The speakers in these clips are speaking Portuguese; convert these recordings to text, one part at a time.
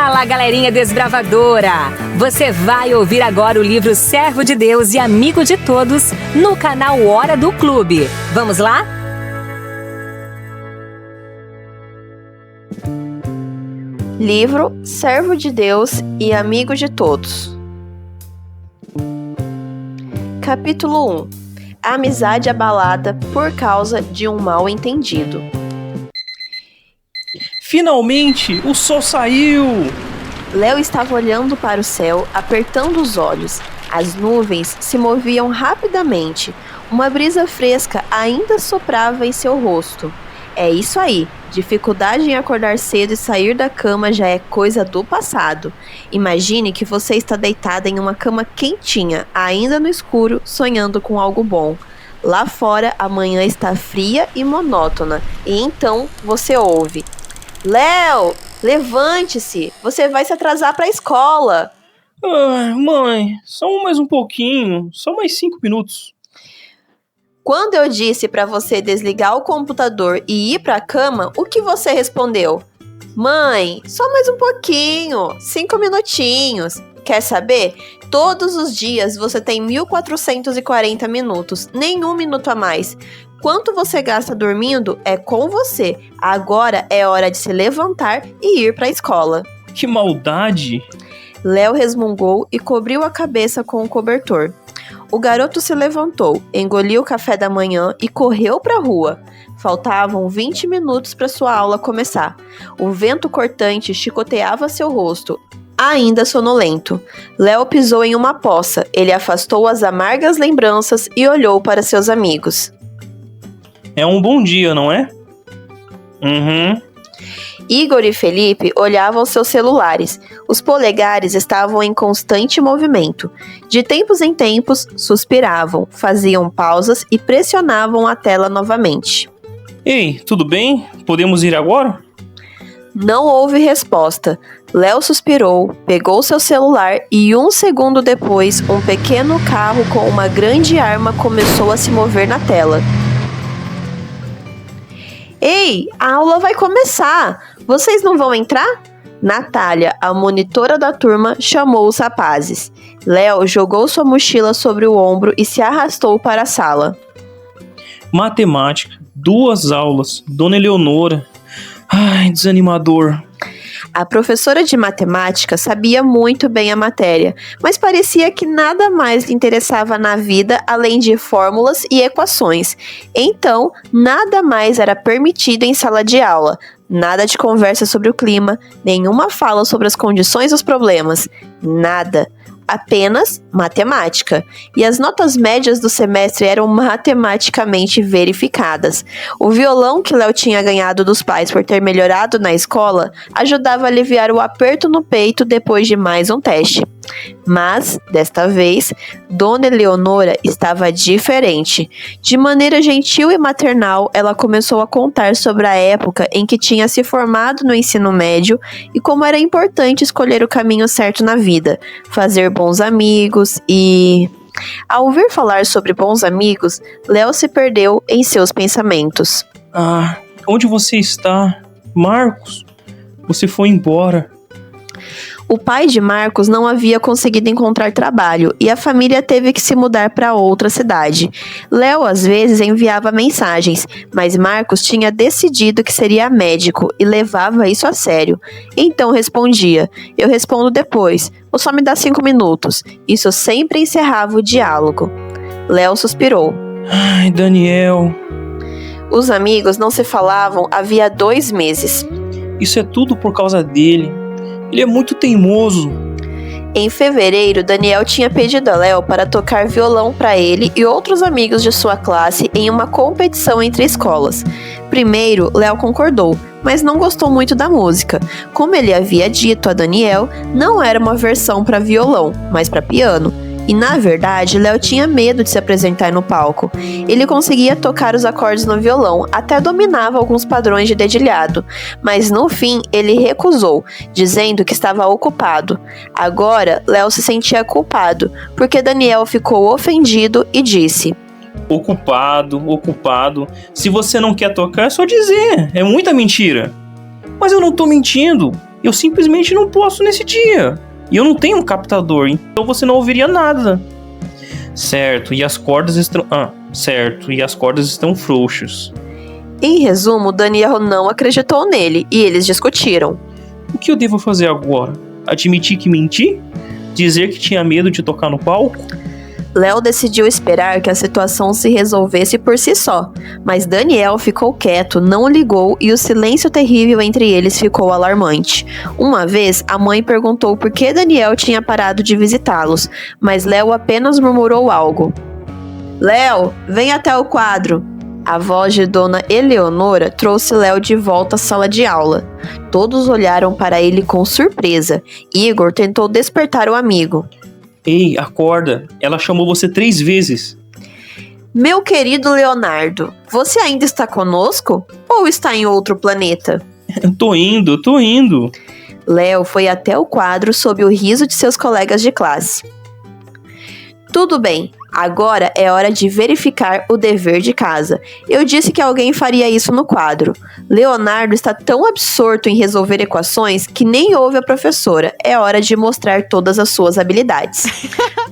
Fala, galerinha desbravadora! Você vai ouvir agora o livro Servo de Deus e Amigo de Todos no canal Hora do Clube. Vamos lá? Livro Servo de Deus e Amigo de Todos. Capítulo 1. A amizade abalada por causa de um mal-entendido. Finalmente, o sol saiu! Léo estava olhando para o céu, apertando os olhos. As nuvens se moviam rapidamente. Uma brisa fresca ainda soprava em seu rosto. É isso aí. Dificuldade em acordar cedo e sair da cama já é coisa do passado. Imagine que você está deitada em uma cama quentinha, ainda no escuro, sonhando com algo bom. Lá fora, a manhã está fria e monótona. E então você ouve: Léo, levante-se! Você vai se atrasar para a escola! Mãe, só mais um pouquinho, só mais 5 minutos. Quando eu disse para você desligar o computador e ir para a cama, o que você respondeu? Mãe, só mais um pouquinho, 5 minutinhos. Quer saber? Todos os dias você tem 1440 minutos, nenhum minuto a mais. Quanto você gasta dormindo é com você. Agora é hora de se levantar e ir para a escola. Que maldade! Léo resmungou e cobriu a cabeça com o cobertor. O garoto se levantou, engoliu o café da manhã e correu para a rua. Faltavam 20 minutos para sua aula começar. O vento cortante chicoteava seu rosto, ainda sonolento. Léo pisou em uma poça. Ele afastou as amargas lembranças e olhou para seus amigos. É um bom dia, não é? Igor e Felipe olhavam seus celulares. Os polegares estavam em constante movimento. De tempos em tempos, suspiravam, faziam pausas e pressionavam a tela novamente. Ei, tudo bem? Podemos ir agora? Não houve resposta. Léo suspirou, pegou seu celular e 1 segundo depois, um pequeno carro com uma grande arma começou a se mover na tela. Ei, a aula vai começar! Vocês não vão entrar? Natália, a monitora da turma, chamou os rapazes. Léo jogou sua mochila sobre o ombro e se arrastou para a sala. Matemática, 2 aulas, Dona Eleonora. Ai, desanimador. A professora de matemática sabia muito bem a matéria, mas parecia que nada mais lhe interessava na vida além de fórmulas e equações. Então, nada mais era permitido em sala de aula. Nada de conversa sobre o clima, nenhuma fala sobre as condições dos problemas. Nada. Apenas matemática. E as notas médias do semestre eram matematicamente verificadas. O violão que Léo tinha ganhado dos pais por ter melhorado na escola ajudava a aliviar o aperto no peito depois de mais um teste. Mas, desta vez, Dona Eleonora estava diferente. De maneira gentil e maternal, ela começou a contar sobre a época em que tinha se formado no ensino médio e como era importante escolher o caminho certo na vida, fazer bons amigos e... Ao ouvir falar sobre bons amigos, Léo se perdeu em seus pensamentos. Onde você está? Marcos, você foi embora. O pai de Marcos não havia conseguido encontrar trabalho e a família teve que se mudar para outra cidade. Léo às vezes enviava mensagens, mas Marcos tinha decidido que seria médico e levava isso a sério. Então respondia: eu respondo depois, ou só me dá 5 minutos. Isso sempre encerrava o diálogo. Léo suspirou. Ai, Daniel. Os amigos não se falavam havia 2 meses. Isso é tudo por causa dele. Ele é muito teimoso. Em fevereiro, Daniel tinha pedido a Léo para tocar violão para ele e outros amigos de sua classe em uma competição entre escolas. Primeiro, Léo concordou, mas não gostou muito da música. Como ele havia dito a Daniel, não era uma versão para violão, mas para piano. E na verdade, Léo tinha medo de se apresentar no palco. Ele conseguia tocar os acordes no violão, até dominava alguns padrões de dedilhado, mas no fim ele recusou, dizendo que estava ocupado. Agora, Léo se sentia culpado, porque Daniel ficou ofendido e disse: Ocupado. Se você não quer tocar, é só dizer. É muita mentira. Mas eu não tô mentindo. Eu simplesmente não posso nesse dia. E eu não tenho um captador, então você não ouviria nada. Certo, e as cordas estão... certo, e as cordas estão frouxas. Em resumo, Daniel não acreditou nele e eles discutiram. O que eu devo fazer agora? Admitir que menti? Dizer que tinha medo de tocar no palco? Léo decidiu esperar que a situação se resolvesse por si só, mas Daniel ficou quieto, não ligou e o silêncio terrível entre eles ficou alarmante. Uma vez, a mãe perguntou por que Daniel tinha parado de visitá-los, mas Léo apenas murmurou algo. Léo, vem até o quadro. A voz de Dona Eleonora trouxe Léo de volta à sala de aula. Todos olharam para ele com surpresa. Igor tentou despertar o amigo. Ei, acorda, ela chamou você 3 vezes. Meu querido Leonardo, você ainda está conosco? Ou está em outro planeta? Tô indo. Léo foi até o quadro sob o riso de seus colegas de classe. Tudo bem, agora é hora de verificar o dever de casa. Eu disse que alguém faria isso no quadro. Leonardo está tão absorto em resolver equações que nem ouve a professora. É hora de mostrar todas as suas habilidades.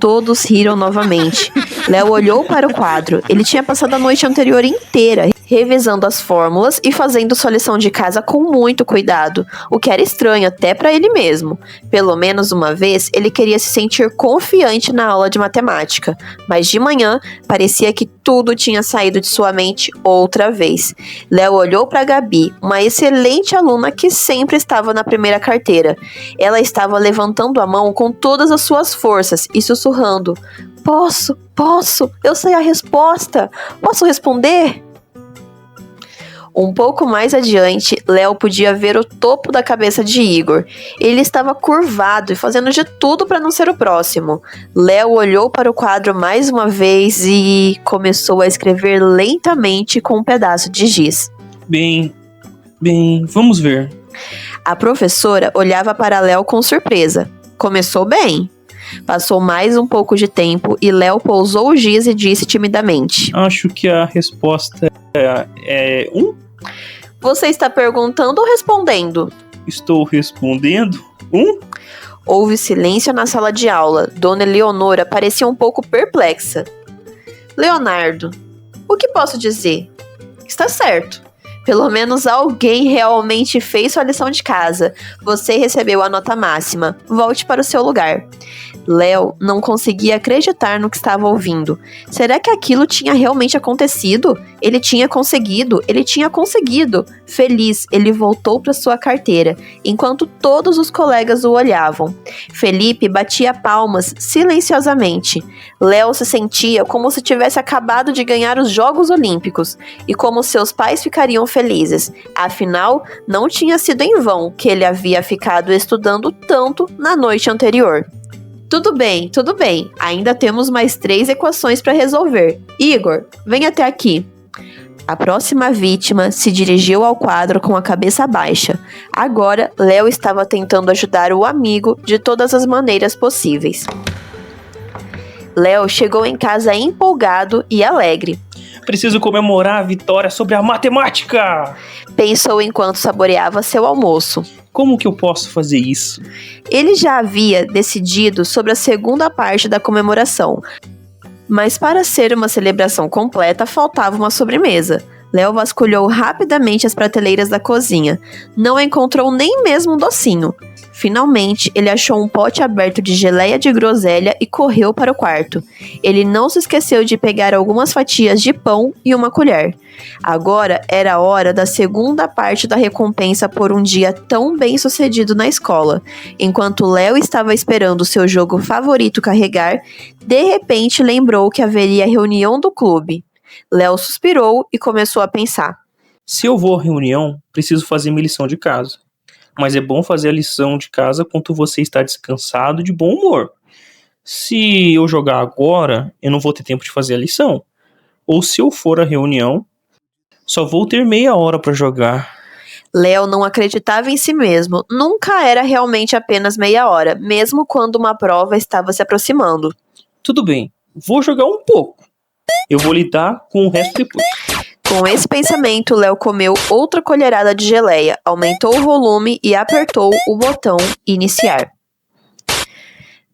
Todos riram novamente. Léo olhou para o quadro. Ele tinha passado a noite anterior inteira revisando as fórmulas e fazendo sua lição de casa com muito cuidado, o que era estranho até para ele mesmo. Pelo menos uma vez, ele queria se sentir confiante na aula de matemática, mas de manhã parecia que tudo tinha saído de sua mente outra vez. Léo olhou para Gabi, uma excelente aluna que sempre estava na primeira carteira. Ela estava levantando a mão com todas as suas forças e sussurrando: Posso, eu sei a resposta, posso responder? Um pouco mais adiante, Léo podia ver o topo da cabeça de Igor. Ele estava curvado e fazendo de tudo para não ser o próximo. Léo olhou para o quadro mais uma vez e começou a escrever lentamente com um pedaço de giz. Bem, vamos ver. A professora olhava para Léo com surpresa. Começou bem. Passou mais um pouco de tempo e Léo pousou o giz e disse timidamente: Acho que a resposta é 1. Você está perguntando ou respondendo? Estou respondendo 1. Houve silêncio na sala de aula. Dona Eleonora parecia um pouco perplexa. Leonardo, o que posso dizer? Está certo. Pelo menos alguém realmente fez sua lição de casa. Você recebeu a nota máxima. Volte para o seu lugar. Léo não conseguia acreditar no que estava ouvindo. Será que aquilo tinha realmente acontecido? Ele tinha conseguido. Feliz, ele voltou para sua carteira, enquanto todos os colegas o olhavam. Felipe batia palmas silenciosamente. Léo se sentia como se tivesse acabado de ganhar os Jogos Olímpicos e como seus pais ficariam felizes. Afinal, não tinha sido em vão que ele havia ficado estudando tanto na noite anterior. Tudo bem. Ainda temos mais 3 equações para resolver. Igor, vem até aqui. A próxima vítima se dirigiu ao quadro com a cabeça baixa. Agora, Léo estava tentando ajudar o amigo de todas as maneiras possíveis. Léo chegou em casa empolgado e alegre. Preciso comemorar a vitória sobre a matemática! Pensou enquanto saboreava seu almoço. Como que eu posso fazer isso? Ele já havia decidido sobre a segunda parte da comemoração, mas para ser uma celebração completa, faltava uma sobremesa. Léo vasculhou rapidamente as prateleiras da cozinha. Não encontrou nem mesmo um docinho. Finalmente, ele achou um pote aberto de geleia de groselha e correu para o quarto. Ele não se esqueceu de pegar algumas fatias de pão e uma colher. Agora era a hora da segunda parte da recompensa por um dia tão bem sucedido na escola. Enquanto Léo estava esperando seu jogo favorito carregar, de repente lembrou que haveria reunião do clube. Léo suspirou e começou a pensar. Se eu vou à reunião, preciso fazer minha lição de casa. Mas é bom fazer a lição de casa quando você está descansado e de bom humor. Se eu jogar agora, eu não vou ter tempo de fazer a lição. Ou se eu for à reunião, só vou ter meia hora para jogar. Léo não acreditava em si mesmo. Nunca era realmente apenas meia hora, mesmo quando uma prova estava se aproximando. Tudo bem, vou jogar um pouco. Eu vou lidar com o resto depois. Com esse pensamento, Léo comeu outra colherada de geleia, aumentou o volume e apertou o botão iniciar.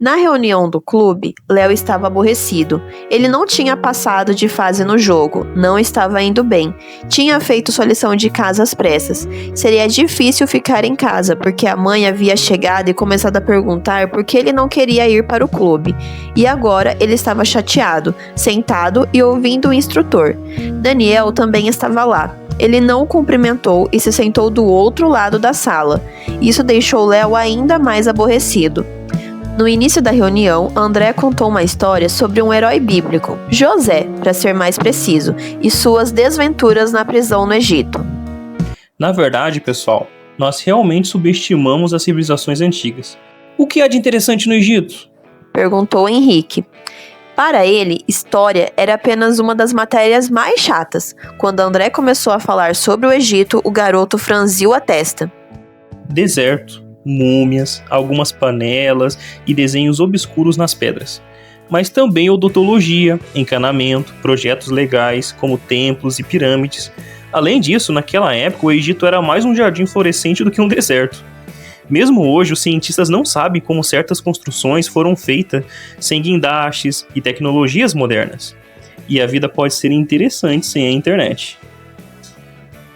Na reunião do clube, Léo estava aborrecido. Ele não tinha passado de fase no jogo, não estava indo bem. Tinha feito sua lição de casa às pressas. Seria difícil ficar em casa, porque a mãe havia chegado e começado a perguntar por que ele não queria ir para o clube. E agora ele estava chateado, sentado e ouvindo o instrutor. Daniel também estava lá. Ele não o cumprimentou e se sentou do outro lado da sala. Isso deixou Léo ainda mais aborrecido. No início da reunião, André contou uma história sobre um herói bíblico, José, para ser mais preciso, e suas desventuras na prisão no Egito. Na verdade, pessoal, nós realmente subestimamos as civilizações antigas. O que há de interessante no Egito? Perguntou Henrique. Para ele, história era apenas uma das matérias mais chatas. Quando André começou a falar sobre o Egito, o garoto franziu a testa. Deserto, múmias, algumas panelas e desenhos obscuros nas pedras. Mas também odontologia, encanamento, projetos legais como templos e pirâmides. Além disso, naquela época o Egito era mais um jardim florescente do que um deserto. Mesmo hoje, os cientistas não sabem como certas construções foram feitas sem guindastes e tecnologias modernas. E a vida pode ser interessante sem a internet.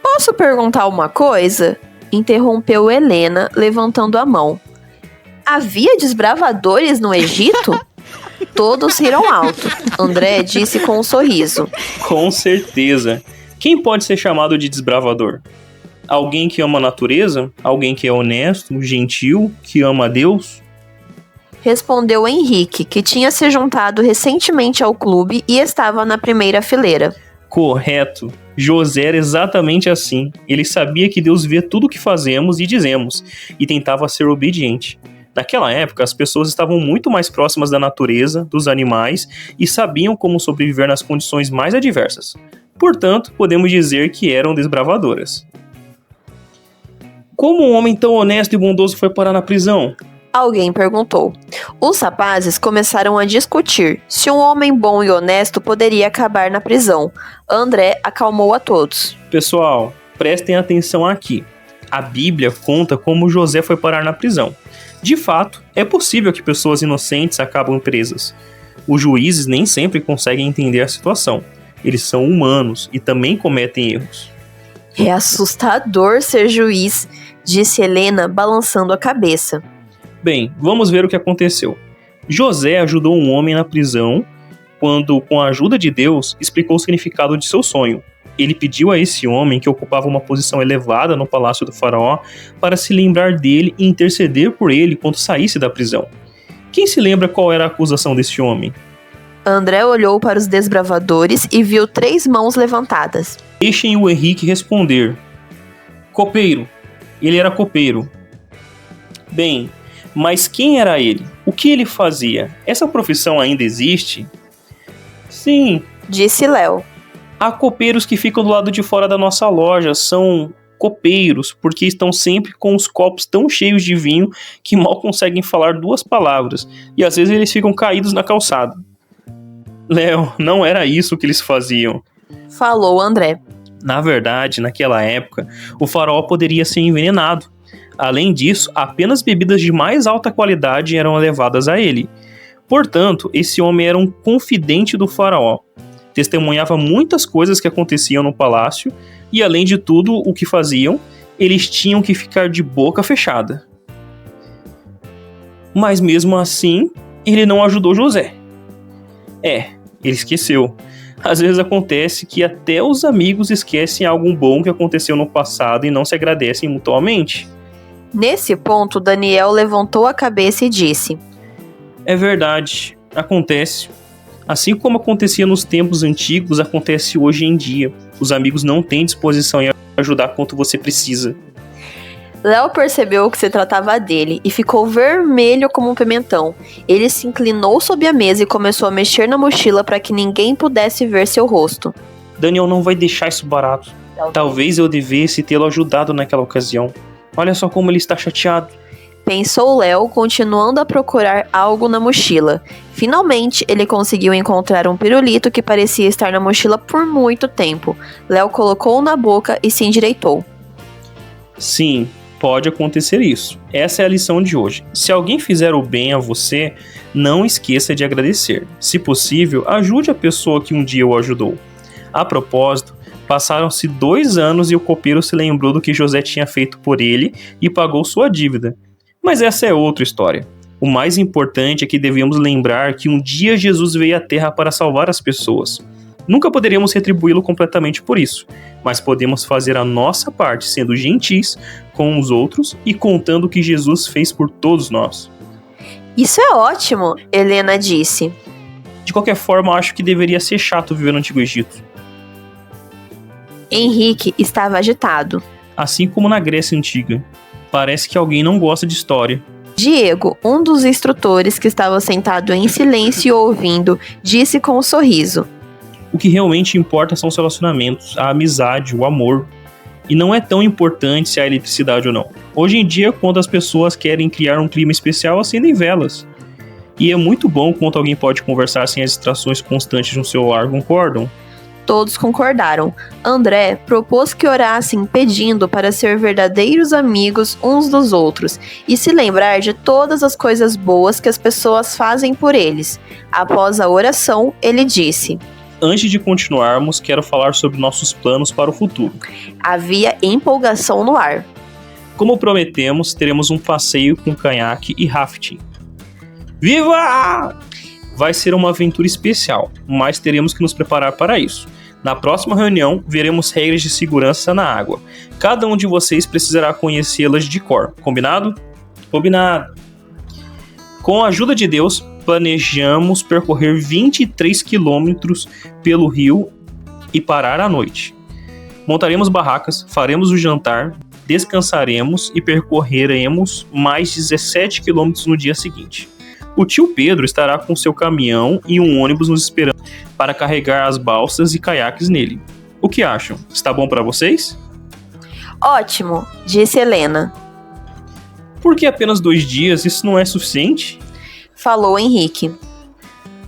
Posso perguntar uma coisa? Interrompeu Helena, levantando a mão. Havia desbravadores no Egito? Todos riram alto. André disse com um sorriso. Com certeza. Quem pode ser chamado de desbravador? Alguém que ama a natureza? Alguém que é honesto, gentil, que ama a Deus? Respondeu Henrique, que tinha se juntado recentemente ao clube e estava na primeira fileira. Correto. José era exatamente assim. Ele sabia que Deus vê tudo o que fazemos e dizemos, e tentava ser obediente. Naquela época, as pessoas estavam muito mais próximas da natureza, dos animais, e sabiam como sobreviver nas condições mais adversas. Portanto, podemos dizer que eram desbravadoras. Como um homem tão honesto e bondoso foi parar na prisão? Alguém perguntou. Os rapazes começaram a discutir se um homem bom e honesto poderia acabar na prisão. André acalmou a todos. Pessoal, prestem atenção aqui. A Bíblia conta como José foi parar na prisão. De fato, é possível que pessoas inocentes acabem presas. Os juízes nem sempre conseguem entender a situação. Eles são humanos e também cometem erros. É assustador ser juiz, disse Helena, balançando a cabeça. Bem, vamos ver o que aconteceu. José ajudou um homem na prisão quando, com a ajuda de Deus, explicou o significado de seu sonho. Ele pediu a esse homem, que ocupava uma posição elevada no palácio do faraó, para se lembrar dele e interceder por ele quando saísse da prisão. Quem se lembra qual era a acusação desse homem? André olhou para os desbravadores e viu 3 mãos levantadas. Deixem o Henrique responder. Copeiro. Ele era copeiro. Bem, mas quem era ele? O que ele fazia? Essa profissão ainda existe? Sim, disse Léo. Há copeiros que ficam do lado de fora da nossa loja. São copeiros porque estão sempre com os copos tão cheios de vinho que mal conseguem falar 2 palavras. E às vezes eles ficam caídos na calçada. Léo, não era isso que eles faziam. Falou André. Na verdade, naquela época, o faraó poderia ser envenenado. Além disso, apenas bebidas de mais alta qualidade eram levadas a ele. Portanto, esse homem era um confidente do faraó. Testemunhava muitas coisas que aconteciam no palácio e, além de tudo o que faziam, eles tinham que ficar de boca fechada. Mas mesmo assim, ele não ajudou José. Ele esqueceu. Às vezes acontece que até os amigos esquecem algo bom que aconteceu no passado e não se agradecem mutuamente. Nesse ponto, Daniel levantou a cabeça e disse: É verdade, acontece. Assim como acontecia nos tempos antigos, acontece hoje em dia. Os amigos não têm disposição em ajudar quanto você precisa. Léo percebeu que se tratava dele e ficou vermelho como um pimentão. Ele se inclinou sob a mesa e começou a mexer na mochila para que ninguém pudesse ver seu rosto. Daniel não vai deixar isso barato. Talvez eu devesse tê-lo ajudado naquela ocasião. Olha só como ele está chateado. Pensou Léo, continuando a procurar algo na mochila. Finalmente, ele conseguiu encontrar um pirulito que parecia estar na mochila por muito tempo. Léo colocou-o na boca e se endireitou. Sim, pode acontecer isso. Essa é a lição de hoje. Se alguém fizer o bem a você, não esqueça de agradecer. Se possível, ajude a pessoa que um dia o ajudou. A propósito, passaram-se 2 anos e o copeiro se lembrou do que José tinha feito por ele e pagou sua dívida. Mas essa é outra história. O mais importante é que devemos lembrar que um dia Jesus veio à Terra para salvar as pessoas. Nunca poderíamos retribuí-lo completamente por isso, mas podemos fazer a nossa parte sendo gentis com os outros e contando o que Jesus fez por todos nós. Isso é ótimo, Helena disse. De qualquer forma, acho que deveria ser chato viver no Antigo Egito. Henrique estava agitado. Assim como na Grécia Antiga. Parece que alguém não gosta de história. Diego, um dos instrutores que estava sentado em silêncio ouvindo, disse com um sorriso. O que realmente importa são os relacionamentos, a amizade, o amor. E não é tão importante se há eletricidade ou não. Hoje em dia, quando as pessoas querem criar um clima especial, acendem velas. E é muito bom quando alguém pode conversar sem as distrações constantes no celular, concordam? Todos concordaram. André propôs que orassem pedindo para ser verdadeiros amigos uns dos outros e se lembrar de todas as coisas boas que as pessoas fazem por eles. Após a oração, ele disse: Antes de continuarmos, quero falar sobre nossos planos para o futuro. Havia empolgação no ar. Como prometemos, teremos um passeio com caiaque e rafting. Viva! Vai ser uma aventura especial, mas teremos que nos preparar para isso. Na próxima reunião, veremos regras de segurança na água. Cada um de vocês precisará conhecê-las de cor. Combinado? Combinado. Com a ajuda de Deus, planejamos percorrer 23 quilômetros pelo rio e parar à noite. Montaremos barracas, faremos o jantar, descansaremos e percorreremos mais 17 quilômetros no dia seguinte. O tio Pedro estará com seu caminhão e um ônibus nos esperando para carregar as balsas e caiaques nele. O que acham? Está bom para vocês? Ótimo, disse Helena. Por que apenas 2 dias? Isso não é suficiente? Falou Henrique.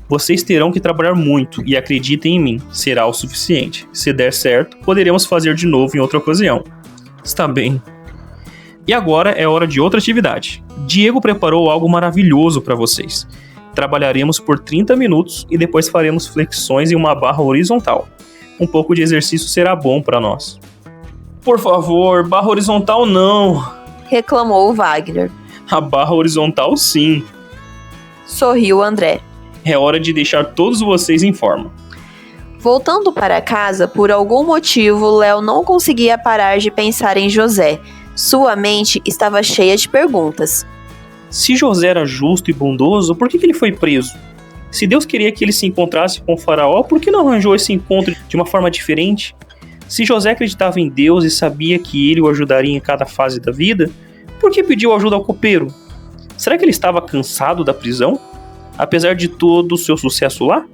Vocês terão que trabalhar muito e acreditem em mim, será o suficiente. Se der certo, poderemos fazer de novo em outra ocasião. Está bem. E agora é hora de outra atividade. Diego preparou algo maravilhoso para vocês. Trabalharemos por 30 minutos e depois faremos flexões em uma barra horizontal. Um pouco de exercício será bom para nós. Por favor, barra horizontal não! Reclamou Wagner. A barra horizontal sim! Sorriu André. É hora de deixar todos vocês em forma. Voltando para casa, por algum motivo, Léo não conseguia parar de pensar em José. Sua mente estava cheia de perguntas. Se José era justo e bondoso, por que ele foi preso? Se Deus queria que ele se encontrasse com o faraó, por que não arranjou esse encontro de uma forma diferente? Se José acreditava em Deus e sabia que ele o ajudaria em cada fase da vida, por que pediu ajuda ao copeiro? Será que ele estava cansado da prisão? Apesar de todo o seu sucesso lá?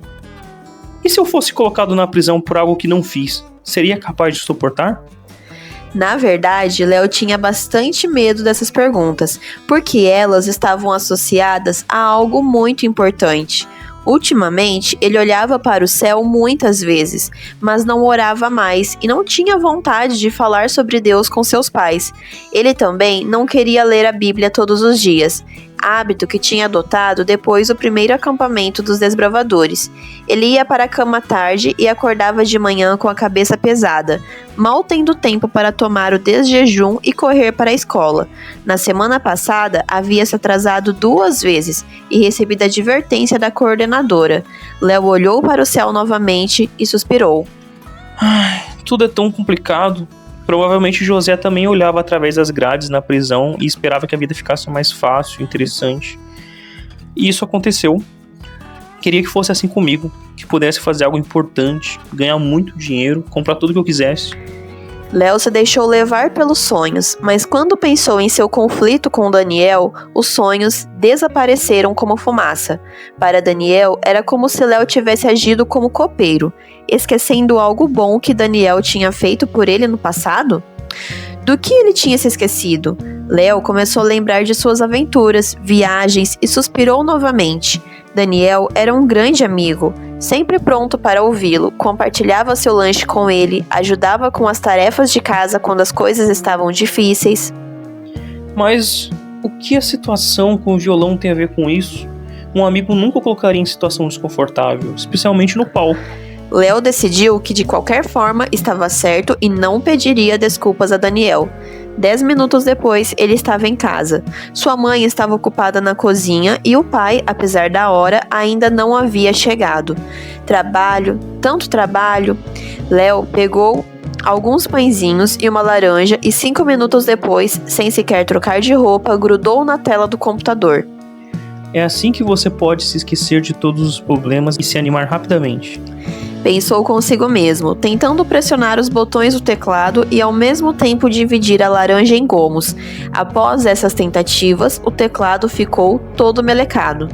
E se eu fosse colocado na prisão por algo que não fiz, seria capaz de suportar? Na verdade, Léo tinha bastante medo dessas perguntas, porque elas estavam associadas a algo muito importante. Ultimamente, ele olhava para o céu muitas vezes, mas não orava mais e não tinha vontade de falar sobre Deus com seus pais. Ele também não queria ler a Bíblia todos os dias, hábito que tinha adotado depois do primeiro acampamento dos desbravadores. Ele ia para a cama tarde e acordava de manhã com a cabeça pesada, mal tendo tempo para tomar o desjejum e correr para a escola. Na semana passada, havia se atrasado 2 vezes e recebido a advertência da coordenadora. Léo olhou para o céu novamente e suspirou. Tudo é tão complicado. Provavelmente José também olhava através das grades na prisão e esperava que a vida ficasse mais fácil, interessante. E isso aconteceu. Queria que fosse assim comigo, que pudesse fazer algo importante, ganhar muito dinheiro, comprar tudo que eu quisesse. Léo se deixou levar pelos sonhos, mas quando pensou em seu conflito com Daniel, os sonhos desapareceram como fumaça. Para Daniel, era como se Léo tivesse agido como copeiro, esquecendo algo bom que Daniel tinha feito por ele no passado? Do que ele tinha se esquecido? Léo começou a lembrar de suas aventuras, viagens e suspirou novamente. Daniel era um grande amigo, sempre pronto para ouvi-lo, compartilhava seu lanche com ele, ajudava com as tarefas de casa quando as coisas estavam difíceis. Mas o que a situação com o violão tem a ver com isso? Um amigo nunca o colocaria em situação desconfortável, especialmente no palco. Léo decidiu que de qualquer forma estava certo e não pediria desculpas a Daniel. 10 minutos depois, ele estava em casa. Sua mãe estava ocupada na cozinha e o pai, apesar da hora, ainda não havia chegado. Trabalho, tanto trabalho. Léo pegou alguns pãezinhos e uma laranja e 5 minutos depois, sem sequer trocar de roupa, grudou na tela do computador. É assim que você pode se esquecer de todos os problemas e se animar rapidamente. Pensou consigo mesmo, tentando pressionar os botões do teclado e ao mesmo tempo dividir a laranja em gomos. Após essas tentativas, o teclado ficou todo melecado.